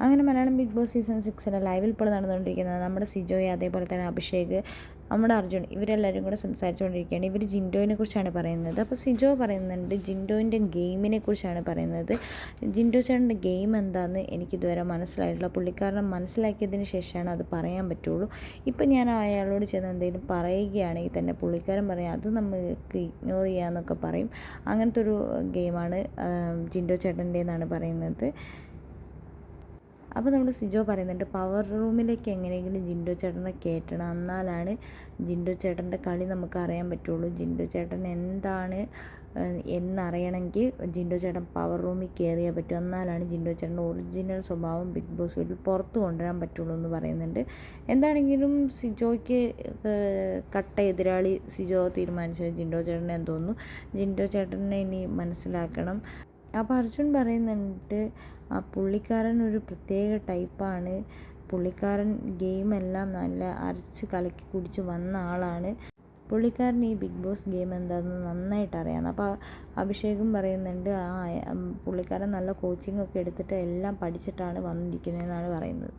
അങ്ങനെ Malayalam big boss season 6 ലൈവിൽ ഇപ്പോൾ നടന്നുകൊണ്ടിരിക്കുന്നത് നമ്മുടെ സിജോയ്, അതേപോലെ തന്നെ അഭിഷേക്, നമ്മുടെ അർജുൻ, ഇവരെല്ലാവരും കൂടെ സംസാരിച്ചുകൊണ്ടിരിക്കുകയാണ്. ഇവർ ജിൻഡോയിനെ കുറിച്ചാണ് പറയുന്നത്. അപ്പോൾ സിജോ പറയുന്നുണ്ട്, ജിൻഡോയിൻ്റെ ഗെയിമിനെ കുറിച്ചാണ് പറയുന്നത്. ജിൻഡോ ചേട്ടൻ്റെ ഗെയിം എന്താണെന്ന് എനിക്കിതുവരെ മനസ്സിലായിട്ടില്ല. പുള്ളിക്കാരനെ മനസ്സിലാക്കിയതിന് ശേഷമാണ് അത് പറയാൻ പറ്റുള്ളൂ. ഇപ്പം ഞാൻ അയാളോട് ചെന്ന് എന്തെങ്കിലും പറയുകയാണെങ്കിൽ തന്നെ പുള്ളിക്കാരൻ പറയും അത് നമുക്ക് ഇഗ്നോർ ചെയ്യാമെന്നൊക്കെ പറയും. അങ്ങനത്തെ ഒരു ഗെയിമാണ് ജിൻഡോ ചേട്ടൻ്റെ എന്നാണ് പറയുന്നത്. അപ്പോൾ നമ്മുടെ സിജോ പറയുന്നുണ്ട്, പവർ റൂമിലേക്ക് എങ്ങനെയെങ്കിലും ജിൻഡോ ചേട്ടനെ കയറ്റണം, എന്നാലാണ് ജിൻഡോ ചേട്ടൻ്റെ കളി നമുക്ക് അറിയാൻ പറ്റുള്ളൂ. ജിൻഡോ ചേട്ടൻ എന്താണ് എന്നറിയണമെങ്കിൽ ജിൻഡോ ചേട്ടൻ പവർ റൂമിൽ കയറിയേ പറ്റും, എന്നാലാണ് ജിൻഡോ ചേട്ടൻ്റെ ഒറിജിനൽ സ്വഭാവം ബിഗ് ബോസ് വീട്ടിൽ പുറത്ത് കൊണ്ടുവരാൻ പറ്റുള്ളൂ എന്ന് പറയുന്നുണ്ട്. എന്താണെങ്കിലും സിജോയ്ക്ക് കട്ട എതിരാളി സിജോ തീരുമാനിച്ചത് ജിൻഡോ ചേട്ടനെ എന്ന് തോന്നുന്നു. ജിൻഡോ ചേട്ടനെ ഇനി മനസ്സിലാക്കണം. അപ്പോൾ അർജുൻ പറയുന്നുണ്ട്, ആ പുള്ളിക്കാരൻ ഒരു പ്രത്യേക ടൈപ്പാണ്, പുള്ളിക്കാരൻ ഗെയിമെല്ലാം നല്ല അരച്ച് കലക്കി കുടിച്ച് വന്ന ആളാണ്, പുള്ളിക്കാരൻ ഈ ബിഗ് ബോസ് ഗെയിം എന്താണെന്ന് നന്നായിട്ട് അറിയാം. അപ്പോൾ അഭിഷേകും പറയുന്നുണ്ട്, പുള്ളിക്കാരൻ നല്ല കോച്ചിങ് ഒക്കെ എടുത്തിട്ട് എല്ലാം പഠിച്ചിട്ടാണ് വന്നിരിക്കുന്നതെന്നാണ് പറയുന്നത്.